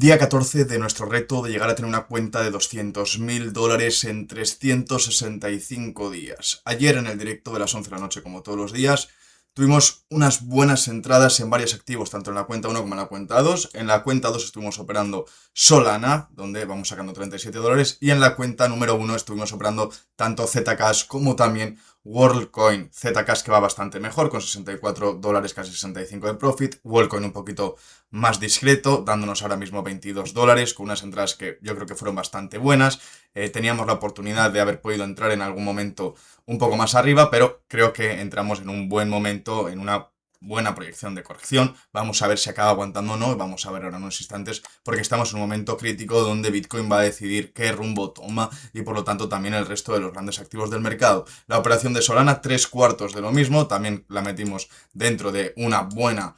Día 14 de nuestro reto de llegar a tener una cuenta de $200.000 en 365 días. Ayer en el directo de las 11 de la noche, como todos los días, tuvimos unas buenas entradas en varios activos, tanto en la cuenta 1 como en la cuenta 2. En la cuenta 2 estuvimos operando Solana, donde vamos sacando $37, y en la cuenta número 1 estuvimos operando tanto Zcash como también WorldCoin. Zcash que va bastante mejor, con $64, casi 65 de profit. WorldCoin un poquito más discreto, dándonos ahora mismo $22, con unas entradas que yo creo que fueron bastante buenas. Teníamos la oportunidad de haber podido entrar en algún momento un poco más arriba, pero creo que entramos en un buen momento, en una buena proyección de corrección. Vamos a ver si acaba aguantando o no, vamos a ver ahora en unos instantes, porque estamos en un momento crítico donde Bitcoin va a decidir qué rumbo toma y por lo tanto también el resto de los grandes activos del mercado. La operación de Solana, 3/4 de lo mismo, también la metimos dentro de una buena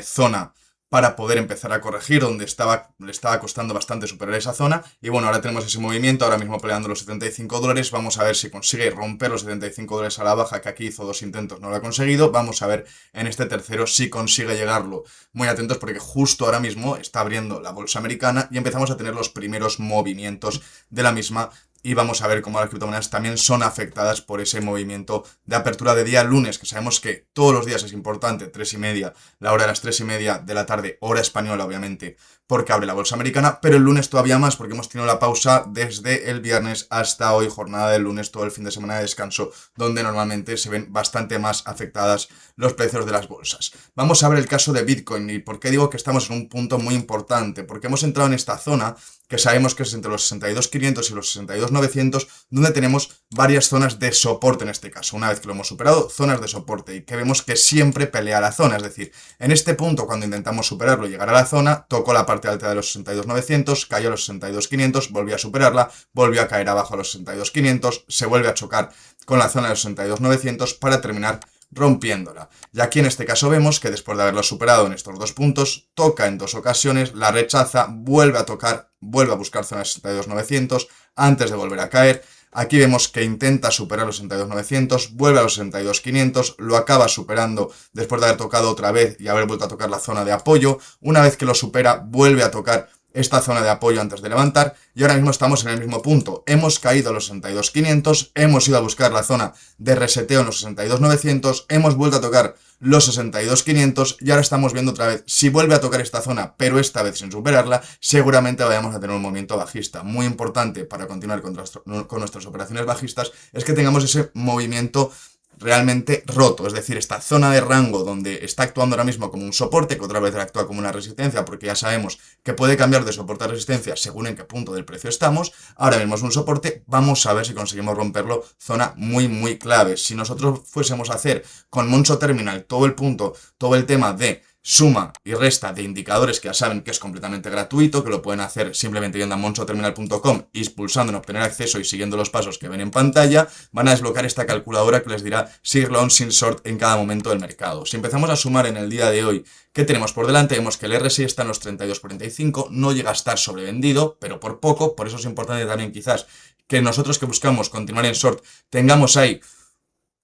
zona para poder empezar a corregir, donde le estaba costando bastante superar esa zona. Y bueno, ahora tenemos ese movimiento, ahora mismo peleando los $75. Vamos a ver si consigue romper los $75 a la baja, que aquí hizo 2 intentos, no lo ha conseguido. Vamos a ver en este tercero si consigue llegarlo. Muy atentos porque justo ahora mismo está abriendo la bolsa americana y empezamos a tener los primeros movimientos de la misma. Y vamos a ver cómo las criptomonedas también son afectadas por ese movimiento de apertura de día lunes, que sabemos que todos los días es importante, 3:30, la hora de las 3:30 de la tarde, hora española obviamente, porque abre la bolsa americana, pero el lunes todavía más, porque hemos tenido la pausa desde el viernes hasta hoy, jornada del lunes, todo el fin de semana de descanso, donde normalmente se ven bastante más afectadas los precios de las bolsas. Vamos a ver el caso de Bitcoin, y por qué digo que estamos en un punto muy importante, porque hemos entrado en esta zona que sabemos que es entre los 62.500 y los 62.900, donde tenemos varias zonas de soporte en este caso. Una vez que lo hemos superado, zonas de soporte, y que vemos que siempre pelea la zona. Es decir, en este punto, cuando intentamos superarlo y llegar a la zona, tocó la parte alta de los 62.900, cayó a los 62.500, volvió a superarla, volvió a caer abajo a los 62.500, se vuelve a chocar con la zona de los 62.900 para terminar rompiéndola. Y aquí en este caso vemos que después de haberlo superado en estos dos puntos, toca en 2 ocasiones, la rechaza, vuelve a tocar, vuelve a buscar zona de 62.900 antes de volver a caer. Aquí vemos que intenta superar los 62.900, vuelve a los 62.500, lo acaba superando después de haber tocado otra vez y haber vuelto a tocar la zona de apoyo. Una vez que lo supera, vuelve a tocar esta zona de apoyo antes de levantar, y ahora mismo estamos en el mismo punto. Hemos caído a los 62.500, hemos ido a buscar la zona de reseteo en los 62.900, hemos vuelto a tocar los 62.500 y ahora estamos viendo otra vez si vuelve a tocar esta zona, pero esta vez sin superarla, seguramente vayamos a tener un movimiento bajista. Muy importante para continuar con nuestras operaciones bajistas es que tengamos ese movimiento realmente roto, es decir, esta zona de rango donde está actuando ahora mismo como un soporte, que otra vez actúa como una resistencia, porque ya sabemos que puede cambiar de soporte a resistencia según en qué punto del precio estamos. Ahora mismo es un soporte, vamos a ver si conseguimos romperlo, zona muy clave. Si nosotros fuésemos a hacer con Monzo Terminal todo el punto, todo el tema de suma y resta de indicadores, que ya saben que es completamente gratuito, que lo pueden hacer simplemente yendo a monzoterminal.com y pulsando en obtener acceso y siguiendo los pasos que ven en pantalla, van a desbloquear esta calculadora que les dirá sin long, sin short en cada momento del mercado. Si empezamos a sumar en el día de hoy, ¿qué tenemos por delante? Vemos que el RSI está en los 32.45, no llega a estar sobrevendido, pero por poco. Por eso es importante también quizás que nosotros que buscamos continuar en short tengamos ahí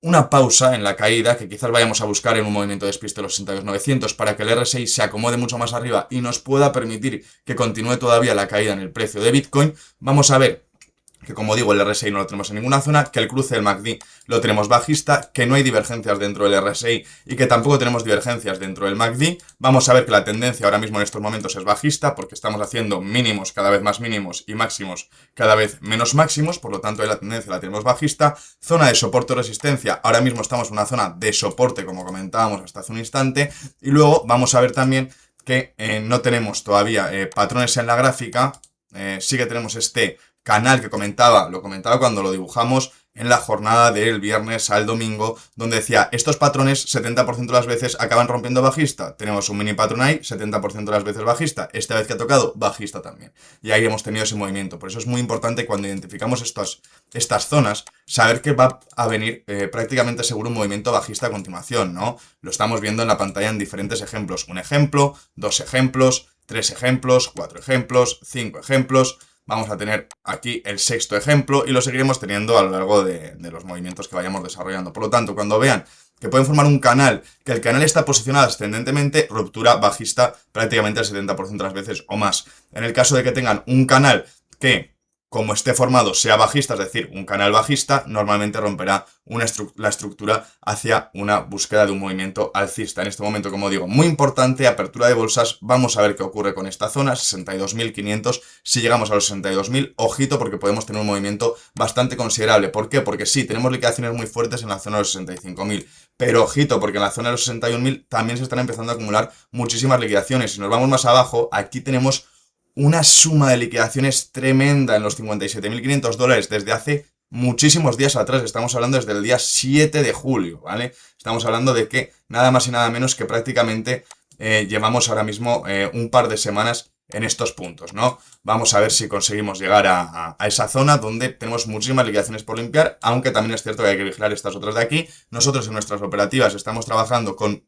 una pausa en la caída, que quizás vayamos a buscar en un movimiento de despiste los 62.900 para que el RSI se acomode mucho más arriba y nos pueda permitir que continúe todavía la caída en el precio de Bitcoin. Vamos a ver que, como digo, el RSI no lo tenemos en ninguna zona, que el cruce del MACD lo tenemos bajista, que no hay divergencias dentro del RSI y que tampoco tenemos divergencias dentro del MACD. Vamos a ver que la tendencia ahora mismo en estos momentos es bajista, porque estamos haciendo mínimos cada vez más mínimos y máximos cada vez menos máximos, por lo tanto la tendencia la tenemos bajista. Zona de soporte o resistencia, ahora mismo estamos en una zona de soporte, como comentábamos hasta hace un instante, y luego vamos a ver también que no tenemos todavía patrones en la gráfica. Sí que tenemos este canal que lo comentaba cuando lo dibujamos en la jornada del viernes al domingo, donde decía, estos patrones 70% de las veces acaban rompiendo bajista. Tenemos un mini patrón ahí, 70% de las veces bajista. Esta vez que ha tocado, bajista también. Y ahí hemos tenido ese movimiento. Por eso es muy importante cuando identificamos estas zonas, saber que va a venir prácticamente seguro un movimiento bajista a continuación, ¿no? Lo estamos viendo en la pantalla en diferentes ejemplos. Un ejemplo, 2 ejemplos, 3 ejemplos, 4 ejemplos, 5 ejemplos. Vamos a tener aquí el 6.º ejemplo y lo seguiremos teniendo a lo largo de los movimientos que vayamos desarrollando. Por lo tanto, cuando vean que pueden formar un canal, que el canal está posicionado ascendentemente, ruptura bajista prácticamente el 70% de las veces o más. En el caso de que tengan un canal que, como esté formado, sea bajista, es decir, un canal bajista, normalmente romperá la estructura hacia una búsqueda de un movimiento alcista. En este momento, como digo, muy importante, apertura de bolsas, vamos a ver qué ocurre con esta zona, 62.500, si llegamos a los 62.000, ojito porque podemos tener un movimiento bastante considerable. ¿Por qué? Porque sí, tenemos liquidaciones muy fuertes en la zona de los 65.000, pero ojito porque en la zona de los 61.000 también se están empezando a acumular muchísimas liquidaciones. Si nos vamos más abajo, aquí tenemos una suma de liquidaciones tremenda en los 57.500 dólares desde hace muchísimos días atrás. Estamos hablando desde el día 7 de julio, ¿vale? Estamos hablando de que nada más y nada menos que prácticamente llevamos ahora mismo un par de semanas en estos puntos, ¿no? Vamos a ver si conseguimos llegar a esa zona donde tenemos muchísimas liquidaciones por limpiar, aunque también es cierto que hay que vigilar estas otras de aquí. Nosotros en nuestras operativas estamos trabajando con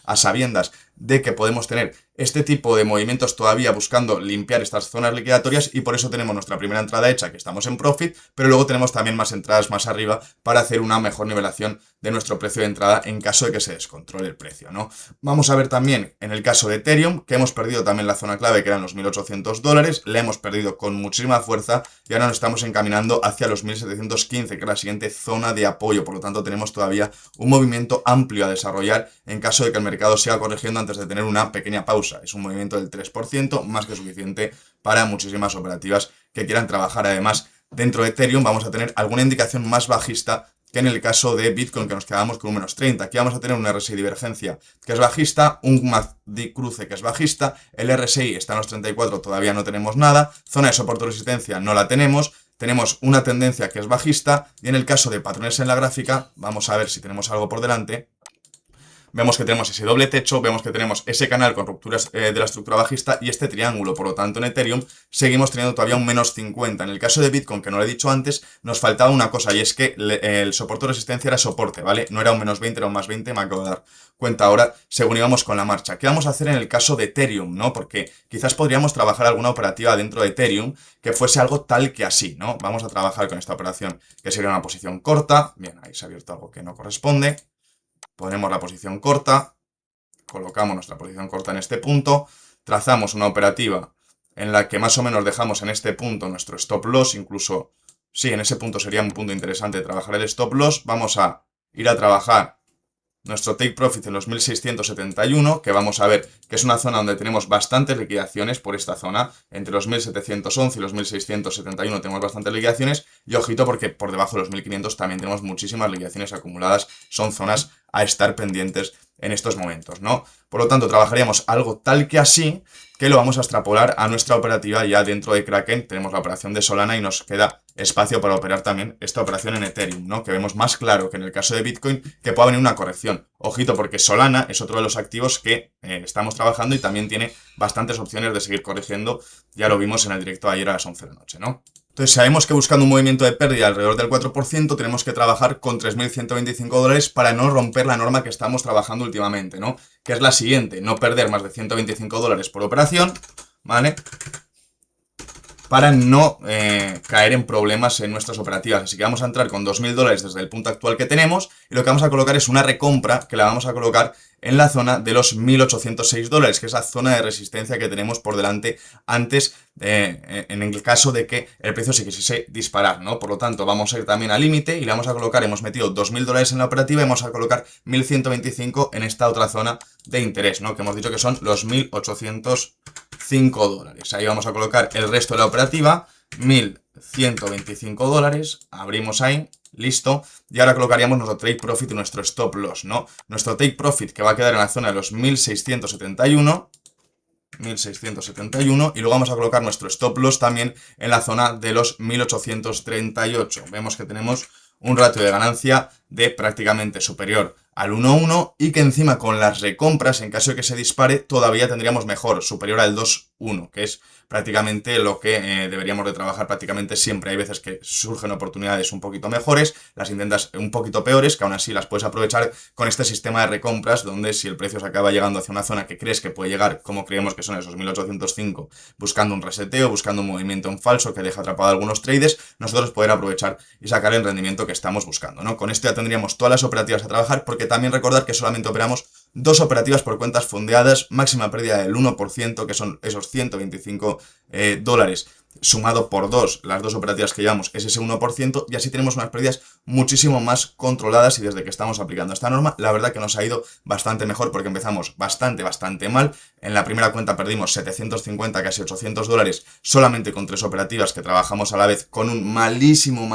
a sabiendas de que podemos tener este tipo de movimientos todavía buscando limpiar estas zonas liquidatorias y por eso tenemos nuestra primera entrada hecha, que estamos en profit, pero luego tenemos también más entradas más arriba para hacer una mejor nivelación de nuestro precio de entrada en caso de que se descontrole el precio, ¿no? Vamos a ver también en el caso de Ethereum, que hemos perdido también la zona clave, que eran los 1.800 dólares, la hemos perdido con muchísima fuerza y ahora nos estamos encaminando hacia los 1.715, que es la siguiente zona de apoyo, por lo tanto tenemos todavía un movimiento amplio a desarrollar en caso de que el mercado siga corrigiendo antes de tener una pequeña pausa. Es un movimiento del 3%, más que suficiente para muchísimas operativas que quieran trabajar. Además, dentro de Ethereum vamos a tener alguna indicación más bajista que en el caso de Bitcoin, que nos quedamos con un menos 30. Aquí vamos a tener un RSI divergencia que es bajista, un MACD cruce que es bajista, el RSI está en los 34, todavía no tenemos nada, zona de soporte o resistencia no la tenemos una tendencia que es bajista y en el caso de patrones en la gráfica, vamos a ver si tenemos algo por delante. Vemos que tenemos ese doble techo, vemos que tenemos ese canal con rupturas de la estructura bajista y este triángulo. Por lo tanto, en Ethereum seguimos teniendo todavía un menos 50. En el caso de Bitcoin, que no lo he dicho antes, nos faltaba una cosa y es que el soporte o resistencia era soporte, ¿vale? No era un menos 20, era un más 20, me acabo de dar cuenta ahora según íbamos con la marcha. ¿Qué vamos a hacer en el caso de Ethereum, no? Porque quizás podríamos trabajar alguna operativa dentro de Ethereum que fuese algo tal que así, ¿no? Vamos a trabajar con esta operación que sería una posición corta. Bien, ahí se ha abierto algo que no corresponde. Ponemos la posición corta, colocamos nuestra posición corta en este punto, trazamos una operativa en la que más o menos dejamos en este punto nuestro stop loss, incluso, sí, en ese punto sería un punto interesante trabajar el stop loss. Vamos a ir a trabajar nuestro take profit en los 1.671, que vamos a ver que es una zona donde tenemos bastantes liquidaciones por esta zona, entre los 1.711 y los 1.671 tenemos bastantes liquidaciones, y ojito porque por debajo de los 1.500 también tenemos muchísimas liquidaciones acumuladas, son zonas a estar pendientes en estos momentos, ¿no? Por lo tanto, trabajaríamos algo tal que así, que lo vamos a extrapolar a nuestra operativa ya dentro de Kraken. Tenemos la operación de Solana y nos queda espacio para operar también esta operación en Ethereum, ¿no? Que vemos más claro que en el caso de Bitcoin que pueda venir una corrección. Ojito, porque Solana es otro de los activos que estamos trabajando y también tiene bastantes opciones de seguir corrigiendo. Ya lo vimos en el directo ayer a las 11 de la noche, ¿no? Entonces sabemos que buscando un movimiento de pérdida alrededor del 4% tenemos que trabajar con 3.125 dólares para no romper la norma que estamos trabajando últimamente, ¿no? Que es la siguiente, no perder más de 125 dólares por operación, ¿vale? Para no caer en problemas en nuestras operativas. Así que vamos a entrar con 2.000 dólares desde el punto actual que tenemos y lo que vamos a colocar es una recompra que la vamos a colocar en la zona de los 1.806 dólares, que es la zona de resistencia que tenemos por delante antes, en el caso de que el precio se quisiese disparar, ¿no? Por lo tanto, vamos a ir también al límite y le vamos a colocar, hemos metido 2.000 dólares en la operativa y vamos a colocar 1.125 en esta otra zona de interés, ¿no? Que hemos dicho que son los 1.805 dólares. Ahí vamos a colocar el resto de la operativa, 1.125 dólares, abrimos ahí. Listo, y ahora colocaríamos nuestro take profit y nuestro stop loss, ¿no? Nuestro take profit que va a quedar en la zona de los 1.671 y luego vamos a colocar nuestro stop loss también en la zona de los 1.838. Vemos que tenemos un ratio de ganancia de prácticamente superior al 1,1 y que encima con las recompras, en caso de que se dispare, todavía tendríamos mejor, superior al 2,1. 1, que es prácticamente lo que deberíamos de trabajar prácticamente siempre. Hay veces que surgen oportunidades un poquito mejores, las intentas un poquito peores, que aún así las puedes aprovechar con este sistema de recompras, donde si el precio se acaba llegando hacia una zona que crees que puede llegar, como creemos que son esos 1805, buscando un reseteo, buscando un movimiento en falso que deja atrapado a algunos traders, nosotros poder aprovechar y sacar el rendimiento que estamos buscando, ¿no? Con esto ya tendríamos todas las operativas a trabajar, porque también recordar que solamente operamos 2 operativas por cuentas fondeadas, máxima pérdida del 1%, que son esos 125 dólares sumado por 2, las 2 operativas que llevamos es ese 1%, y así tenemos unas pérdidas muchísimo más controladas. Y desde que estamos aplicando esta norma, la verdad que nos ha ido bastante mejor, porque empezamos bastante mal. En la primera cuenta perdimos 750, casi 800 dólares solamente con 3 operativas que trabajamos a la vez, con un malísimo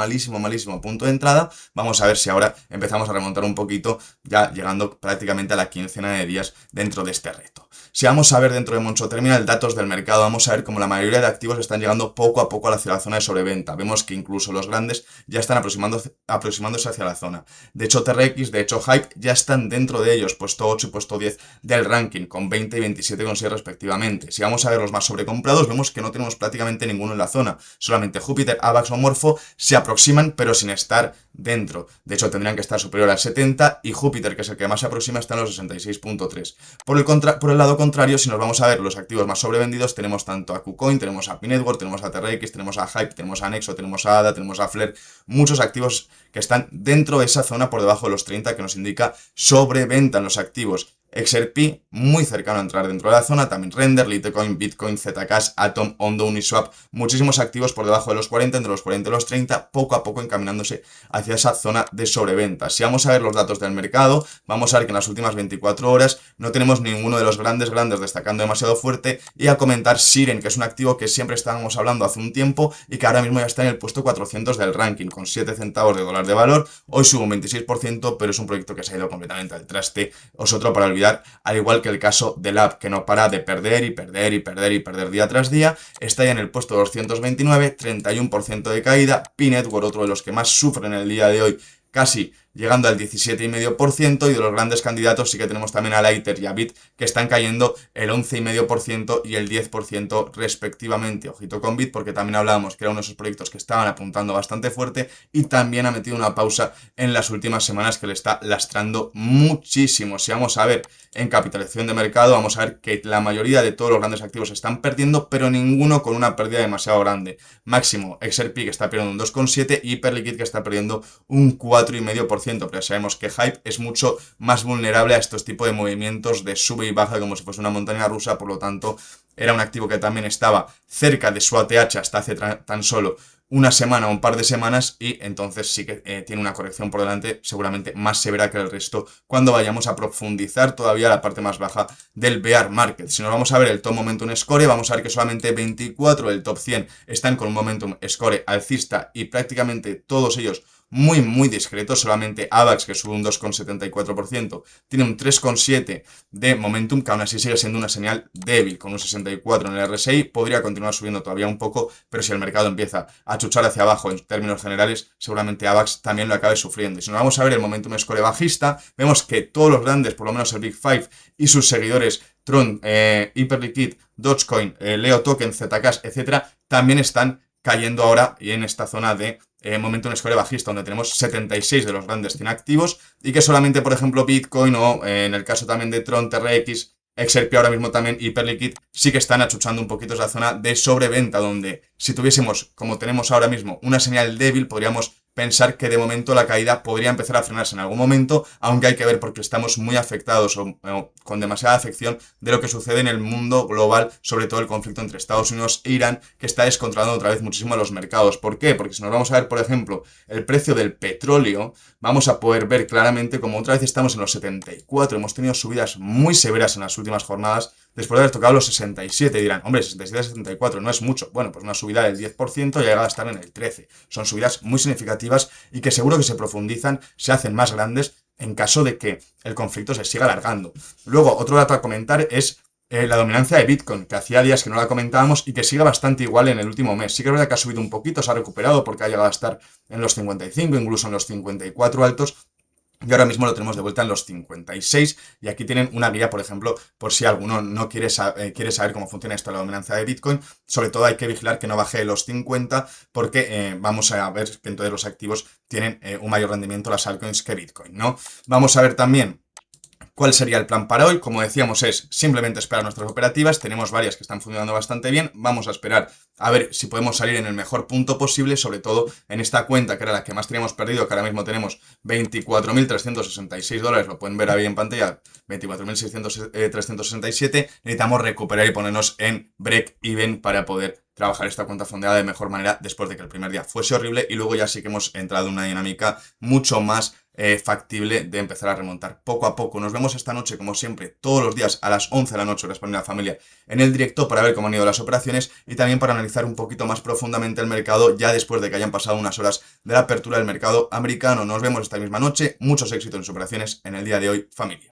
punto de entrada. Vamos a ver si ahora empezamos a remontar un poquito, ya llegando prácticamente a la quincena de días dentro de este reto. Si vamos a ver dentro de Moncho Terminal datos del mercado, vamos a ver cómo la mayoría de activos están llegando poco a poco hacia la zona de sobreventa. Vemos que incluso los grandes ya están aproximándose hacia la zona. De hecho, TRX, de hecho, Hype ya están dentro de ellos, puesto 8 y puesto 10 del ranking, con 20 y 27,6 respectivamente. Si vamos a ver los más sobrecomprados, vemos que no tenemos prácticamente ninguno en la zona. Solamente Júpiter, Avax o Morpho se aproximan, pero sin estar dentro. De hecho, tendrían que estar superior al 70, y Júpiter, que es el que más se aproxima, está en los 66,3. Por el lado contrario, si nos vamos a ver los activos más sobrevendidos, tenemos tanto a KuCoin, tenemos a P-Network, tenemos a TRX, tenemos a Hype, tenemos a Nexo, tenemos a ADA, tenemos a Flare, muchos activos que están dentro de esa zona por debajo de los 30, que nos indica sobreventa en los activos. XRP, muy cercano a entrar dentro de la zona, también Render, Litecoin, Bitcoin, Zcash, Atom, Ondo, Uniswap, muchísimos activos por debajo de los 40, entre los 40 y los 30, poco a poco encaminándose hacia esa zona de sobreventa. Si vamos a ver los datos del mercado, vamos a ver que en las últimas 24 horas no tenemos ninguno de los grandes destacando demasiado fuerte, y a comentar Siren, que es un activo que siempre estábamos hablando hace un tiempo y que ahora mismo ya está en el puesto 400 del ranking, con 7 centavos de dólar de valor. Hoy sube un 26%, pero es un proyecto que se ha ido completamente al traste, otro para olvidar, al igual que el caso del app, que no para de perder día tras día. Está ya en el puesto 229, 31% de caída. P-Network, otro de los que más sufren el día de hoy, casi llegando al 17,5%, y de los grandes candidatos sí que tenemos también a Lighter y a Bit, que están cayendo el 11,5% y el 10% respectivamente. Ojito con Bit, porque también hablábamos que era uno de esos proyectos que estaban apuntando bastante fuerte, y también ha metido una pausa en las últimas semanas que le está lastrando muchísimo. Si vamos a ver en capitalización de mercado, vamos a ver que la mayoría de todos los grandes activos están perdiendo, pero ninguno con una pérdida demasiado grande. Máximo XRP, que está perdiendo un 2,7%, y Hyperliquid, que está perdiendo un 4,5%. Pero sabemos que Hype es mucho más vulnerable a estos tipos de movimientos de sube y baja, como si fuese una montaña rusa. Por lo tanto, era un activo que también estaba cerca de su ATH hasta hace tan solo una semana o un par de semanas, y entonces sí que tiene una corrección por delante seguramente más severa que el resto cuando vayamos a profundizar todavía la parte más baja del bear market. Si nos vamos a ver el top momentum score, vamos a ver que solamente 24 del top 100 están con un momentum score alcista, y prácticamente todos ellos muy discretos. Solamente AVAX, que sube un 2,74%, tiene un 3,7% de momentum, que aún así sigue siendo una señal débil, con un 64 en el RSI. Podría continuar subiendo todavía un poco, pero si el mercado empieza a chuchar hacia abajo en términos generales, seguramente AVAX también lo acabe sufriendo. Y si nos vamos a ver el momentum score bajista, vemos que todos los grandes, por lo menos el Big Five y sus seguidores, Tron, Hyperliquid, Dogecoin, Leo Token, Zcash, etcétera, también están cayendo ahora, y en esta zona de momentum score bajista, donde tenemos 76 de los grandes 100 activos, y que solamente, por ejemplo, Bitcoin o en el caso también de Tron, TRX, XRP, ahora mismo también Hyperliquid, sí que están achuchando un poquito esa zona de sobreventa, donde si tuviésemos, como tenemos ahora mismo, una señal débil, podríamos pensar que de momento la caída podría empezar a frenarse en algún momento, aunque hay que ver, porque estamos muy afectados o con demasiada afección de lo que sucede en el mundo global, sobre todo el conflicto entre Estados Unidos e Irán, que está descontrolando otra vez muchísimo los mercados. ¿Por qué? Porque si nos vamos a ver, por ejemplo, el precio del petróleo, vamos a poder ver claramente como otra vez estamos en los 74, hemos tenido subidas muy severas en las últimas jornadas, después de haber tocado los 67, y dirán, hombre, 67 a 74 no es mucho. Bueno, pues una subida del 10% y ha llegado a estar en el 13%. Son subidas muy significativas, y que seguro que se profundizan, se hacen más grandes en caso de que el conflicto se siga alargando. Luego, otro dato a comentar es la dominancia de Bitcoin, que hacía días que no la comentábamos y que sigue bastante igual en el último mes. Sí que es verdad que ha subido un poquito, se ha recuperado porque ha llegado a estar en los 55, incluso en los 54 altos, y ahora mismo lo tenemos de vuelta en los 56 y aquí tienen una guía, por ejemplo, por si alguno no quiere saber cómo funciona esto, la dominancia de Bitcoin. Sobre todo hay que vigilar que no baje de los 50 porque vamos a ver que entonces los activos tienen un mayor rendimiento las altcoins que Bitcoin, ¿no? Vamos a ver también ¿cuál sería el plan para hoy? Como decíamos, es simplemente esperar nuestras operativas. Tenemos varias que están funcionando bastante bien. Vamos a esperar a ver si podemos salir en el mejor punto posible, sobre todo en esta cuenta que era la que más teníamos perdido, que ahora mismo tenemos 24.366 dólares, lo pueden ver ahí en pantalla, 24.367. Necesitamos recuperar y ponernos en break-even para poder trabajar esta cuenta fondeada de mejor manera después de que el primer día fuese horrible y luego ya sí que hemos entrado en una dinámica mucho más factible de empezar a remontar poco a poco. Nos vemos esta noche, como siempre, todos los días a las 11 de la noche, hora española familia, en el directo para ver cómo han ido las operaciones y también para analizar un poquito más profundamente el mercado ya después de que hayan pasado unas horas de la apertura del mercado americano. Nos vemos esta misma noche. Muchos éxitos en sus operaciones en el día de hoy, familia.